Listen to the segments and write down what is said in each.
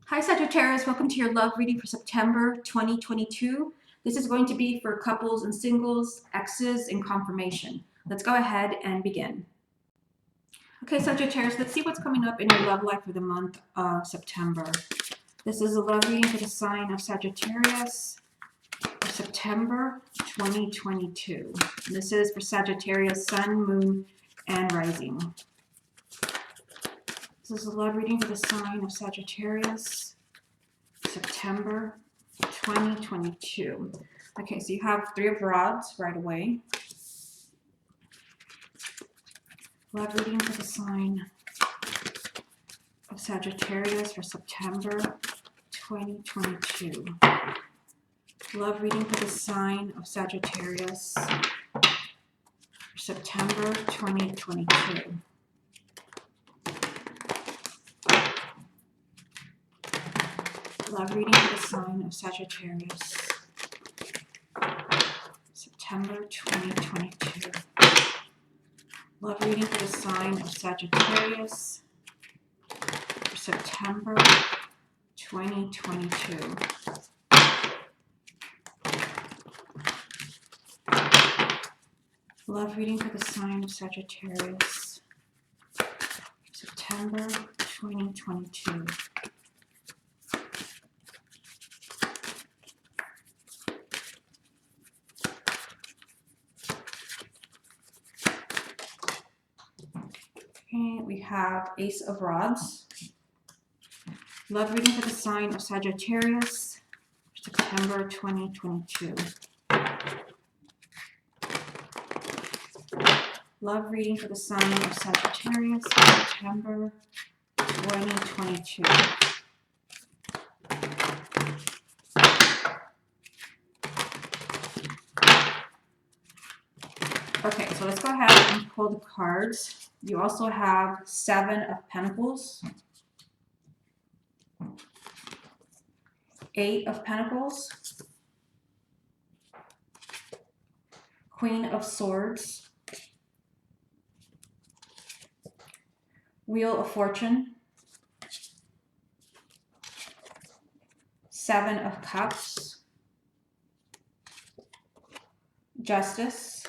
Hi Sagittarius, welcome to your love reading for September 2022. This is going to be for couples and singles, exes, and confirmation. Let's go ahead and begin. Okay, Sagittarius, let's see what's coming up in your love life for the month of September. This is a love reading for the sign of Sagittarius for September 2022. This is for Sagittarius, Sun, Moon, and Rising. This is a love reading for the sign of Sagittarius, September 2022. Okay, so you have Three of Rods right away. Love reading for the sign of Sagittarius for September 2022. Love reading for the sign of Sagittarius for September 2022. Love reading for the sign of Sagittarius, September 2022. Love reading for the sign of Sagittarius for September 2022. Love reading for the sign of Sagittarius, September 2022. Okay, we have Ace of Rods. Love reading for the sign of Sagittarius, September 2022. Love reading for the sign of Sagittarius, September 2022. Okay, so let's go ahead and pull the cards. You also have Seven of Pentacles, Eight of Pentacles, Queen of Swords, Wheel of Fortune, Seven of Cups, Justice,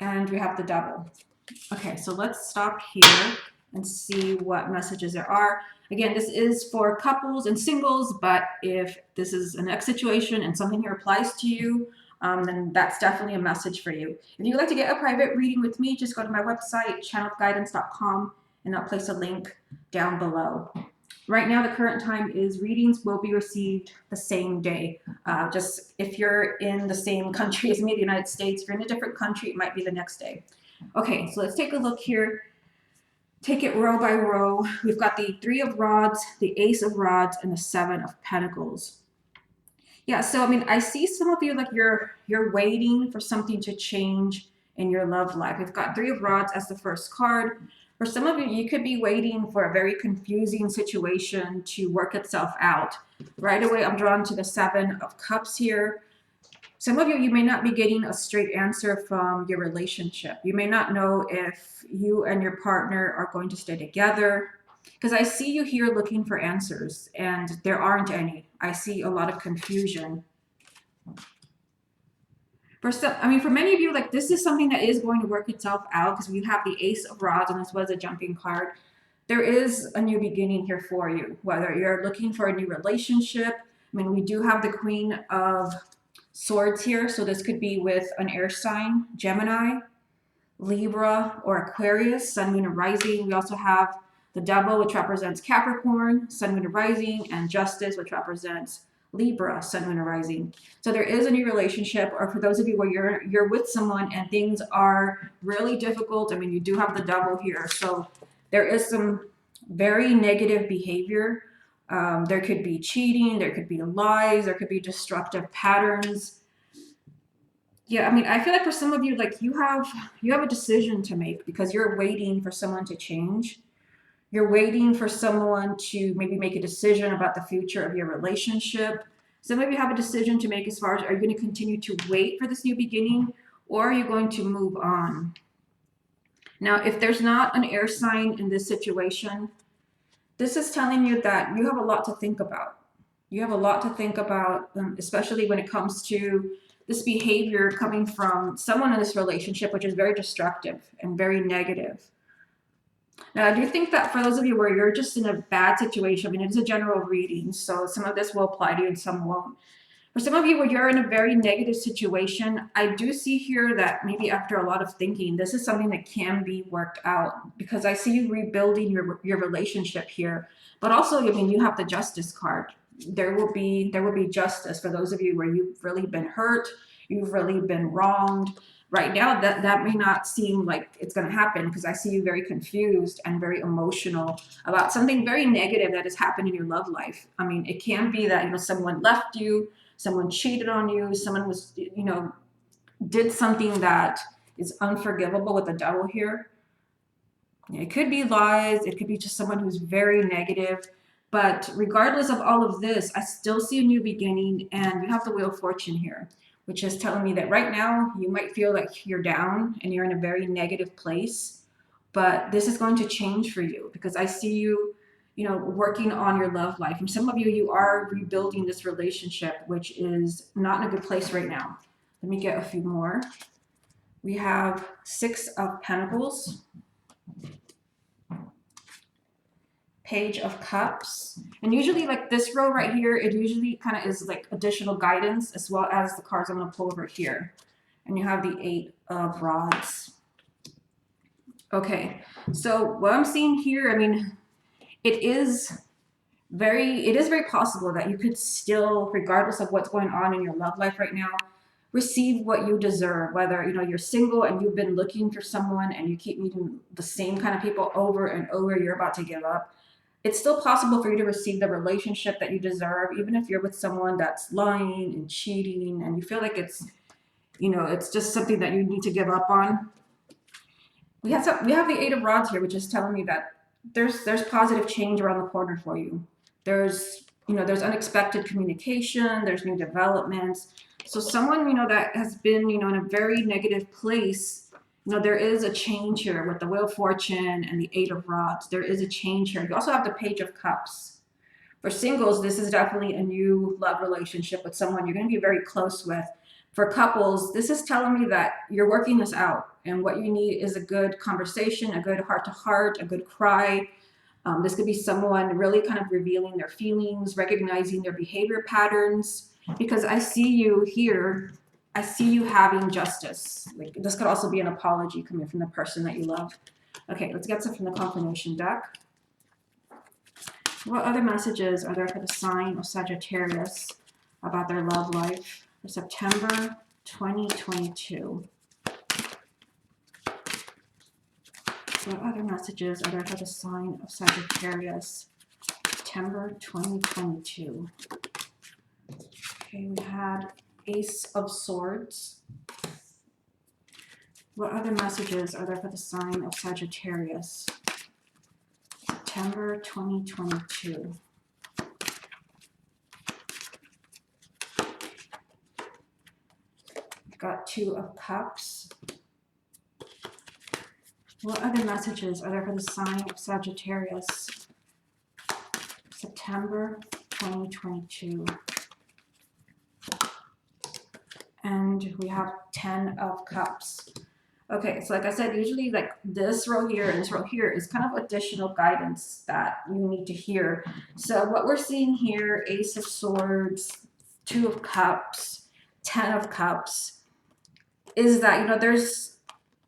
and we have the Devil. Okay, so let's stop here and see what messages there are. Again, this is for couples and singles, but if this is an ex situation and something here applies to you, then that's definitely a message for you. If you'd like to get a private reading with me, just go to my website, channelguidance.com, and I'll place a link down below. Right now, the current time is readings will be received the same day. Just if you're in the same country as me, the United States, if you're in a different country, it might be the next day. Okay, so let's take a look here. Take it row by row. We've got the Three of Rods, the Ace of Rods, and the Seven of Pentacles. Yeah, so I mean, I see some of you like you're waiting for something to change in your love life. We've got Three of Rods as the first card. For some of you, you could be waiting for a very confusing situation to work itself out. Right away, I'm drawn to the Seven of Cups here. Some of you, you may not be getting a straight answer from your relationship. You may not know if you and your partner are going to stay together. Because I see you here looking for answers, and there aren't any. I see a lot of confusion. For many of you, like this is something that is going to work itself out because we have the Ace of Rods, and this was a jumping card. There is a new beginning here for you, whether you're looking for a new relationship. I mean, we do have the Queen of Swords here, so this could be with an air sign, Gemini, Libra, or Aquarius, Sun, Moon, and Rising. We also have the Devil, which represents Capricorn, Sun, Moon, and Rising, and Justice, which represents Libra, Sun, Moon, and Rising. So there is a new relationship, or for those of you where you're with someone and things are really difficult. I mean, you do have the Devil here, so there is some very negative behavior. There could be cheating, there could be lies, there could be destructive patterns. Yeah, I mean, I feel like for some of you, like you have a decision to make because you're waiting for someone to change. You're waiting for someone to maybe make a decision about the future of your relationship. Some of you have a decision to make as far as, are you going to continue to wait for this new beginning, or are you going to move on? Now, if there's not an air sign in this situation, this is telling you that you have a lot to think about. You have a lot to think about, especially when it comes to this behavior coming from someone in this relationship, which is very destructive and very negative. Now, I do think that for those of you where you're just in a bad situation, I mean, it's a general reading, so some of this will apply to you and some won't. For some of you where you're in a very negative situation, I do see here that maybe after a lot of thinking, this is something that can be worked out, because I see you rebuilding your relationship here. But also, I mean, you have the Justice card. There will be justice for those of you where you've really been hurt, you've really been wronged. Right now, that may not seem like it's going to happen, because I see you very confused and very emotional about something very negative that has happened in your love life. I mean, it can be that, you know, someone left you, someone cheated on you, someone was, you know, did something that is unforgivable with the Devil here. It could be lies, it could be just someone who's very negative. But regardless of all of this, I still see a new beginning, and you have the Wheel of Fortune here, which is telling me that right now you might feel like you're down and you're in a very negative place, but this is going to change for you, because I see you, you know, working on your love life. And some of you, you are rebuilding this relationship, which is not in a good place right now. Let me get a few more. We have Six of Pentacles, Page of Cups, and usually like this row right here, it usually kind of is like additional guidance, as well as the cards I'm going to pull over here. And you have the Eight of Rods. Okay, so what I'm seeing here, I mean, it is very possible that you could still, regardless of what's going on in your love life right now, receive what you deserve. Whether, you know, you're single and you've been looking for someone and you keep meeting the same kind of people over and over, you're about to give up. It's still possible for you to receive the relationship that you deserve, even if you're with someone that's lying and cheating and you feel like it's, you know, it's just something that you need to give up on. We have the Eight of Rods here, which is telling me that there's positive change around the corner for you. There's, you know, there's unexpected communication, there's new developments. So someone, you know, that has been, you know, in a very negative place, you know, there is a change here with the Wheel of Fortune and the Eight of Rods. There is a change here. You also have the Page of Cups. For singles, this is definitely a new love relationship with someone you're going to be very close with. For couples, this is telling me that you're working this out, and what you need is a good conversation, a good heart-to-heart, a good cry. This could be someone really kind of revealing their feelings, recognizing their behavior patterns, because I see you here. I see you having justice. Like, this could also be an apology coming from the person that you love. Okay, let's get some from the confirmation deck. What other messages are there for the sign of Sagittarius about their love life for September 2022? What other messages are there for the sign of Sagittarius, September 2022? Okay, we had Ace of Swords. What other messages are there for the sign of Sagittarius, September 2022? We've got Two of Cups. What other messages are there for the sign of Sagittarius, September 2022? And we have 10 of Cups. Okay, so like I said, usually like this row here and this row here is kind of additional guidance that you need to hear. So what we're seeing here, Ace of Swords, Two of Cups, 10 of Cups, is that, you know, there's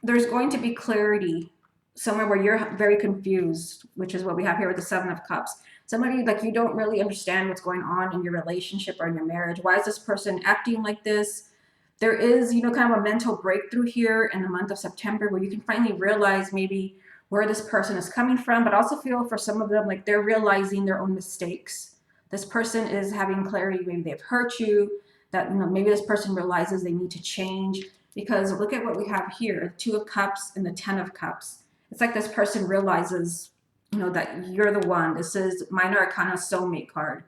going to be clarity somewhere where you're very confused, which is what we have here with the Seven of Cups. Some of you, like, you don't really understand what's going on in your relationship or in your marriage. Why is this person acting like this? There is, you know, kind of a mental breakthrough here in the month of September where you can finally realize maybe where this person is coming from, but also feel for some of them like they're realizing their own mistakes. This person is having clarity. Maybe they've hurt you, that, you know, maybe this person realizes they need to change, because look at what we have here, Two of Cups and the 10 of Cups. It's like this person realizes, you know, that you're the one. This is Minor Arcana Soulmate card.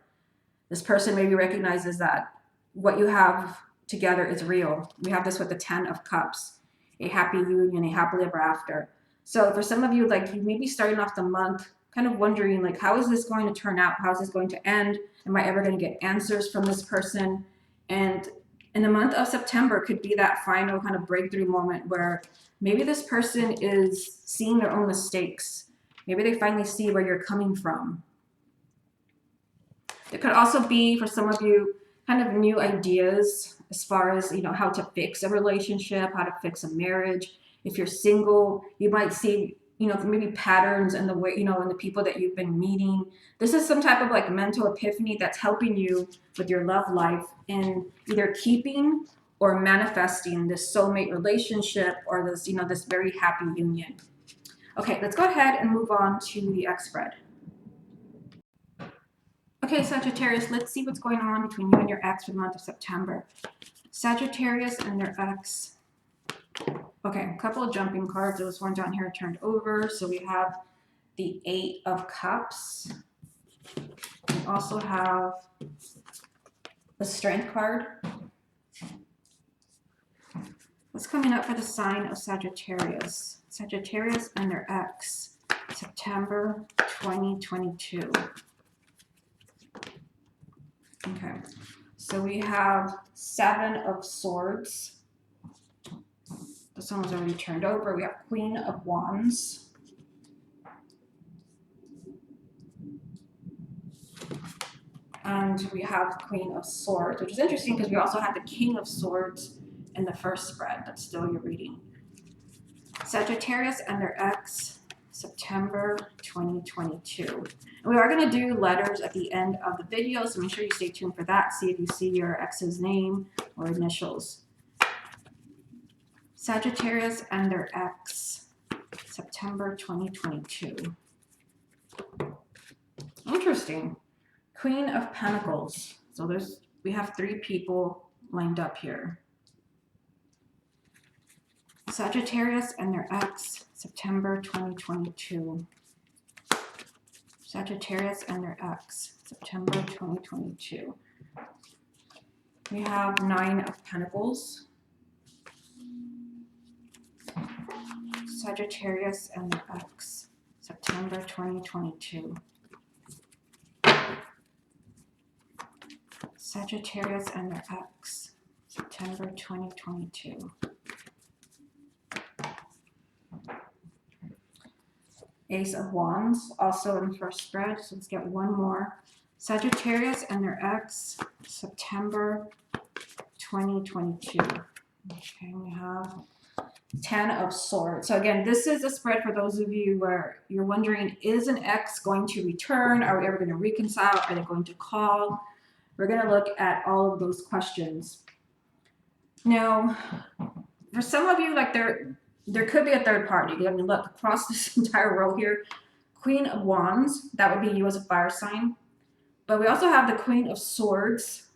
This person maybe recognizes that what you have together is real. We have this with the 10 of Cups, a happy union, a happily ever after. So for some of you, like, you may be starting off the month kind of wondering, like, how is this going to turn out? How is this going to end? Am I ever going to get answers from this person? And in the month of September could be that final kind of breakthrough moment where maybe this person is seeing their own mistakes. Maybe they finally see where you're coming from. It could also be, for some of you, kind of new ideas as far as, you know, how to fix a relationship, how to fix a marriage. If you're single, you might see, you know, maybe patterns in the way, you know, in the people that you've been meeting. This is some type of like mental epiphany that's helping you with your love life in either keeping or manifesting this soulmate relationship or this, you know, this very happy union. Okay, let's go ahead and move on to the X spread. Okay, Sagittarius, let's see what's going on between you and your ex for the month of September. Sagittarius and their ex. Okay, a couple of jumping cards. There was one down here turned over. So we have the 8 of Cups. We also have the Strength card. What's coming up for the sign of Sagittarius? Sagittarius and their ex, September 2022. Okay, so we have 7 of Swords. This one was already turned over. We have Queen of Wands. And we have Queen of Swords, which is interesting because we also had the King of Swords in the first spread. That's still your reading. Sagittarius and their ex, September 2022. And we are going to do letters at the end of the video, so make sure you stay tuned for that. See if you see your ex's name or initials. Sagittarius and their ex, September 2022. Interesting. Queen of Pentacles. So we have 3 people lined up here. Sagittarius and their ex, September 2022. Sagittarius and their ex, September 2022. We have 9 of Pentacles. Sagittarius and their ex, September 2022. Sagittarius and their ex, September 2022. Ace of Wands, also in the first spread, so let's get one more. Sagittarius and their ex, September 2022. Okay, we have 10 of Swords. So again, this is a spread for those of you where you're wondering, is an ex going to return? Are we ever going to reconcile? Are they going to call? We're going to look at all of those questions. Now, for some of you, like there could be a third party. I mean, look, across this entire row here, Queen of Wands, that would be you as a fire sign. But we also have the Queen of Swords,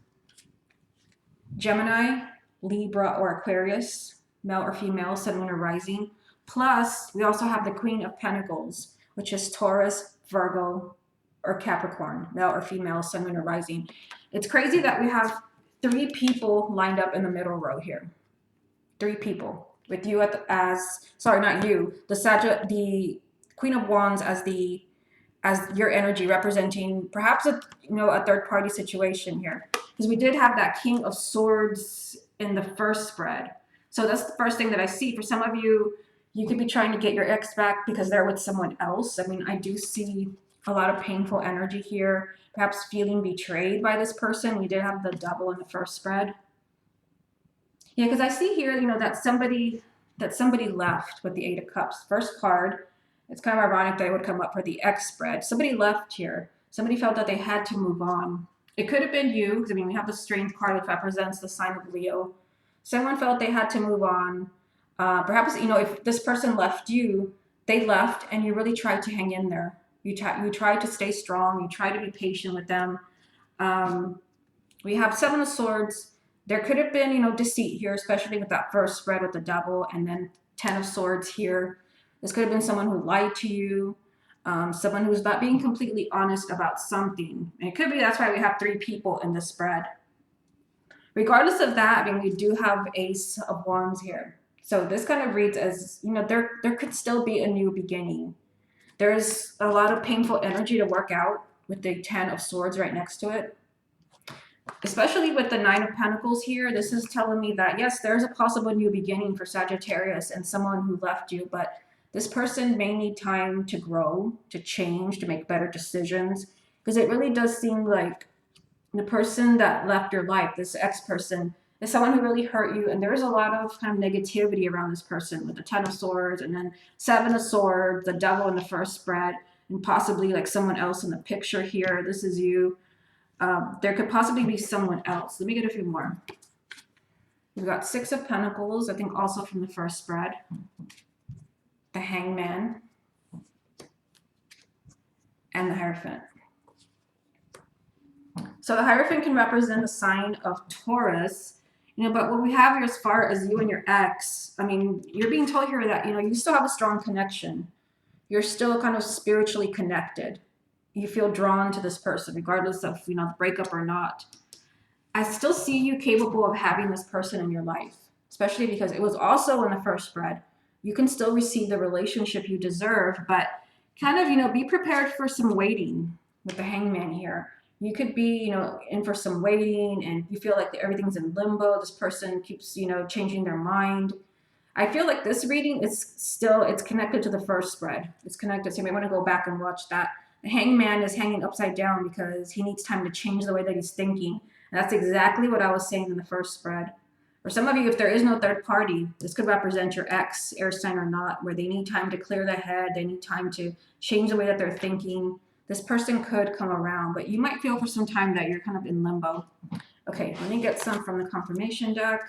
Gemini, Libra, or Aquarius, male or female, Sun, Moon, or Rising. Plus, we also have the Queen of Pentacles, which is Taurus, Virgo, or Capricorn, male or female, Sun, Moon, or Rising. It's crazy that we have 3 people lined up in the middle row here. 3 people. With you sorry, not you, the Queen of Wands as your energy representing perhaps a third party situation here, because we did have that King of Swords in the first spread. So that's the first thing that I see. For some of you, you could be trying to get your ex back because they're with someone else. I mean, I do see a lot of painful energy here, perhaps feeling betrayed by this person. We did have the double in the first spread. Yeah, because I see here, that somebody left with the 8 of Cups. First card, it's kind of ironic that it would come up for the X spread. Somebody left here. Somebody felt that they had to move on. It could have been you, because we have the Strength card, which represents the sign of Leo. Someone felt they had to move on. Perhaps, if this person left you, they left, and you really tried to hang in there. You tried to stay strong. You tried to be patient with them. We have 7 of Swords. There could have been, deceit here, especially with that first spread with the double, and then 10 of Swords here. This could have been someone who lied to you, someone who's not being completely honest about something. And it could be that's why we have 3 people in the spread. Regardless of that, we do have Ace of Wands here. So this kind of reads as, there could still be a new beginning. There's a lot of painful energy to work out with the 10 of Swords right next to it. Especially with the 9 of Pentacles here, this is telling me that, yes, there's a possible new beginning for Sagittarius and someone who left you, but this person may need time to grow, to change, to make better decisions, because it really does seem like the person that left your life, this ex-person, is someone who really hurt you, and there's a lot of kind of negativity around this person with the 10 of Swords and then 7 of Swords, the Devil in the first spread, and possibly like someone else in the picture here. This is you. There could possibly be someone else. Let me get a few more. We've got 6 of Pentacles, I think also from the first spread. The Hangman. And the Hierophant. So the Hierophant can represent the sign of Taurus. But what we have here as far as you and your ex, I mean, you're being told here that, you still have a strong connection. You're still kind of spiritually connected. You feel drawn to this person, regardless of, the breakup or not. I still see you capable of having this person in your life, especially because it was also in the first spread. You can still receive the relationship you deserve, but kind of, be prepared for some waiting with the Hangman here. You could be, in for some waiting and you feel like everything's in limbo. This person keeps, changing their mind. I feel like this reading is it's connected to the first spread. It's connected, so you may want to go back and watch that. The Hangman is hanging upside down because he needs time to change the way that he's thinking. And that's exactly what I was saying in the first spread. For some of you, if there is no third party, this could represent your ex, air sign or not, where they need time to clear their head. They need time to change the way that they're thinking. This person could come around, but you might feel for some time that you're kind of in limbo. Okay, let me get some from the confirmation deck.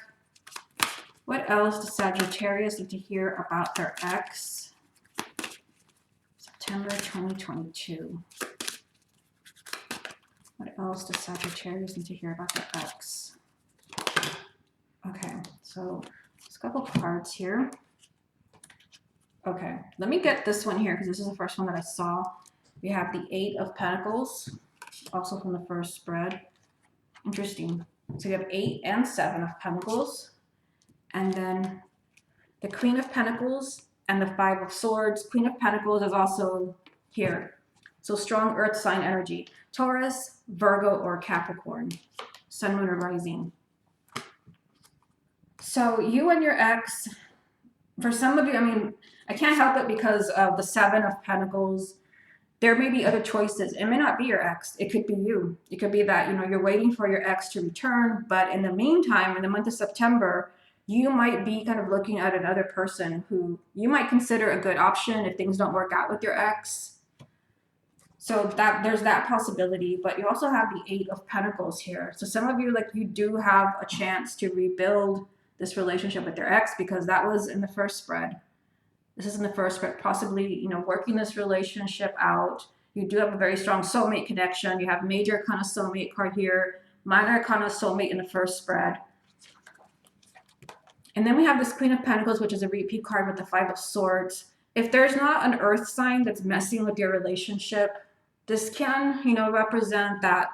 What else does Sagittarius need to hear about their ex? September 2022. What else does Sagittarius need to hear about their ex? Okay, so there's a couple cards here. Okay, let me get this one here because this is the first one that I saw. We have the 8 of Pentacles, also from the first spread. Interesting. So we have 8 and 7 of Pentacles. And then the Queen of Pentacles and the 5 of Swords. Queen of Pentacles is also here. So strong earth sign energy. Taurus, Virgo, or Capricorn. Sun, Moon, or Rising. So you and your ex, for some of you, I mean, I can't help it because of the 7 of Pentacles. There may be other choices. It may not be your ex. It could be you. It could be that, you're waiting for your ex to return. But in the meantime, in the month of September, you might be kind of looking at another person who you might consider a good option if things don't work out with your ex. So there's that possibility. But you also have the 8 of Pentacles here. So some of you, you do have a chance to rebuild this relationship with your ex because that was in the first spread. This is in the first spread, possibly, working this relationship out. You do have a very strong soulmate connection. You have major arcana soulmate card here, minor arcana soulmate in the first spread. And then we have this Queen of Pentacles, which is a repeat card with the 5 of Swords. If there's not an earth sign that's messing with your relationship, this can, represent that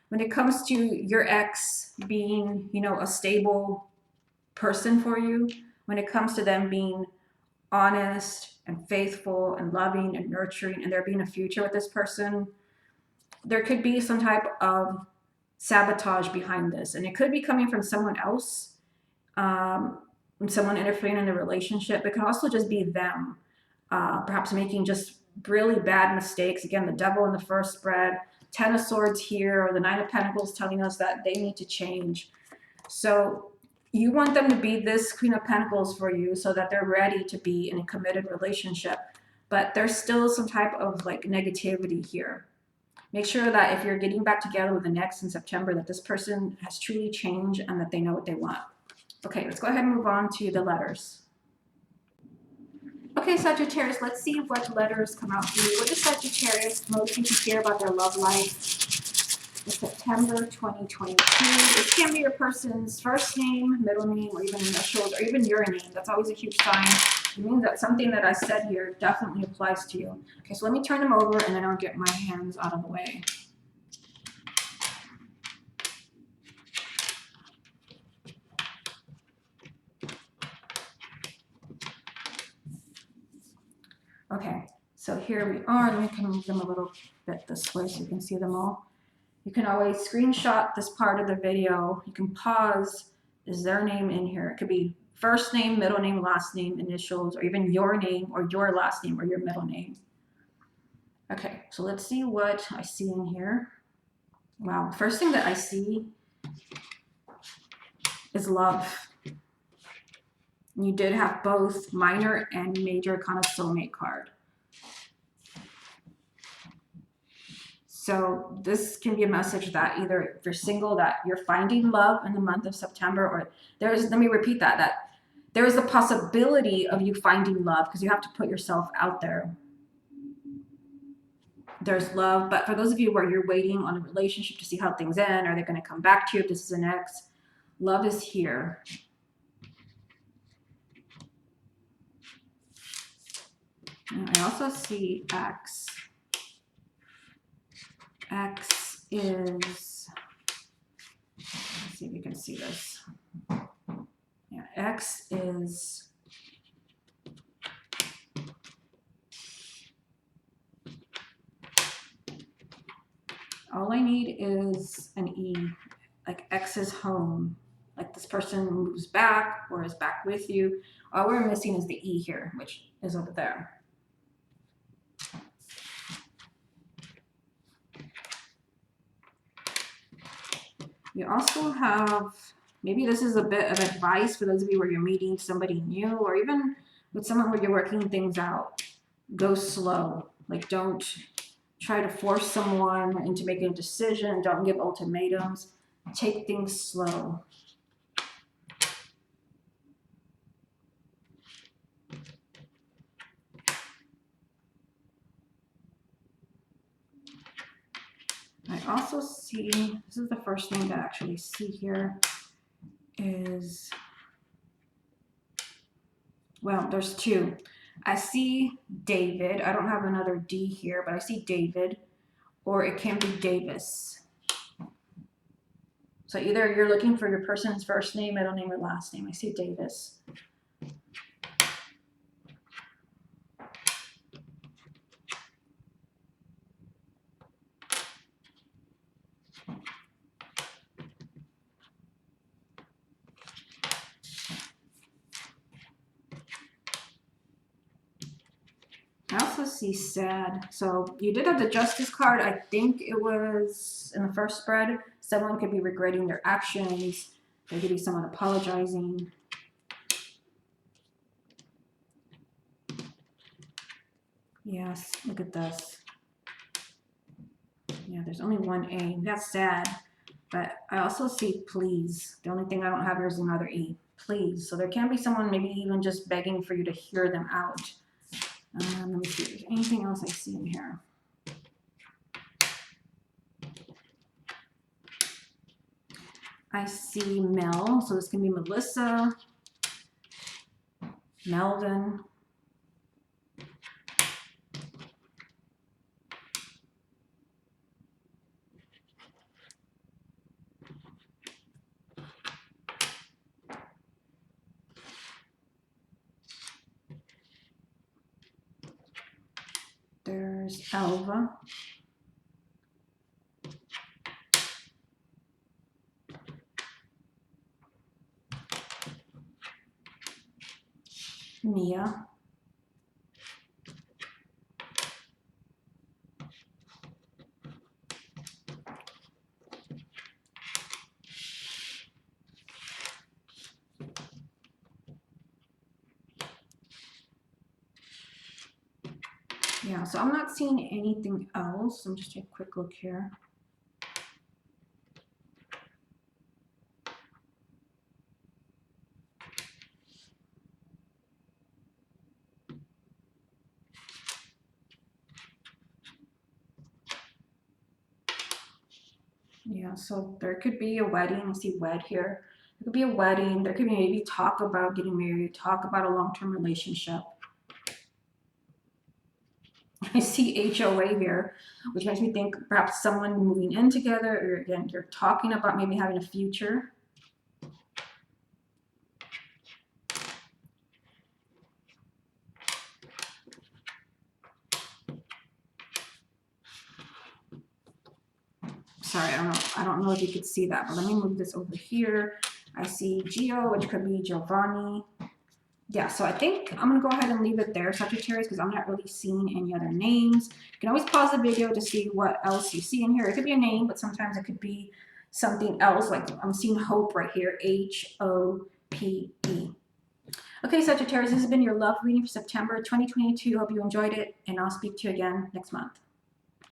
when it comes to your ex being, a stable person for you, when it comes to them being honest and faithful and loving and nurturing and there being a future with this person, there could be some type of sabotage behind this. And it could be coming from someone else, someone interfering in the relationship. It can also just be them, perhaps making just really bad mistakes. Again, the Devil in the first spread, 10 of Swords here, or the 9 of Pentacles telling us that they need to change. So you want them to be this Queen of Pentacles for you so that they're ready to be in a committed relationship. But there's still some type of negativity here. Make sure that if you're getting back together with the ex in September, that this person has truly changed and that they know what they want. Okay, let's go ahead and move on to the letters. Okay, Sagittarius, let's see what letters come out for you. What does Sagittarius most need to hear about their love life? September 2022. This can be your person's first name, middle name, or even initials, or even your name. That's always a huge sign. It means that something that I said here definitely applies to you. Okay, so let me turn them over and then I'll get my hands out of the way. Okay, so here here we are. Let me kind of move them a little bit this way so you can see them all. You can always screenshot this part of the video. You can pause. Is their name in here? It could be first name, middle name, last name, initials, or even your name or your last name or your middle name. Okay, so let's see what I see in here. Wow, first thing that I see is love. You did have both minor and major kind of soulmate card. So this can be a message that either if you're single, that you're finding love in the month of September, or let me repeat that there is a possibility of you finding love because you have to put yourself out there. There's love, but for those of you where you're waiting on a relationship to see how things end, are they going to come back to you if this is an ex? Love is here. And I also see X. X is, let's see if you can see this. Yeah, X is all I need is an E, like X is home. Like this person moves back or is back with you. All we're missing is the E here, which is over there. You also have, maybe this is a bit of advice for those of you where you're meeting somebody new, or even with someone where you're working things out. Go slow. Like, don't try to force someone into making a decision. Don't give ultimatums. Take things slow. I also see, this is the first thing that I actually see here, is, well, there's two. I see David. I don't have another D here, but I see David, or it can be Davis. So either you're looking for your person's first name, middle name, or last name. I see Davis. I also see sad. So you did have the Justice card. I think it was in the first spread. Someone could be regretting their actions. There could be someone apologizing. Yes, look at this. Yeah, there's only one A. That's sad. But I also see please. The only thing I don't have here is another E. Please. So there can be someone maybe even just begging for you to hear them out. Let me see if there's anything else I see in here. I see Mel, so this can be Melissa, Melvin. There's Alva. Mia. Yeah, so I'm not seeing anything else. I'm just taking a quick look here. Yeah, so there could be a wedding. I see wed here. There could be a wedding. There could be maybe talk about getting married, talk about a long-term relationship. I see HOA here, which makes me think perhaps someone moving in together, or again, you're talking about maybe having a future. sorry, I don't know if you could see that, but let me move this over here. I see Gio, which could be Giovanni. Yeah, so I think I'm going to go ahead and leave it there, Sagittarius, because I'm not really seeing any other names. You can always pause the video to see what else you see in here. It could be a name, but sometimes it could be something else. Like I'm seeing Hope right here, H-O-P-E. Okay, Sagittarius, this has been your love reading for September 2022. Hope you enjoyed it, and I'll speak to you again next month.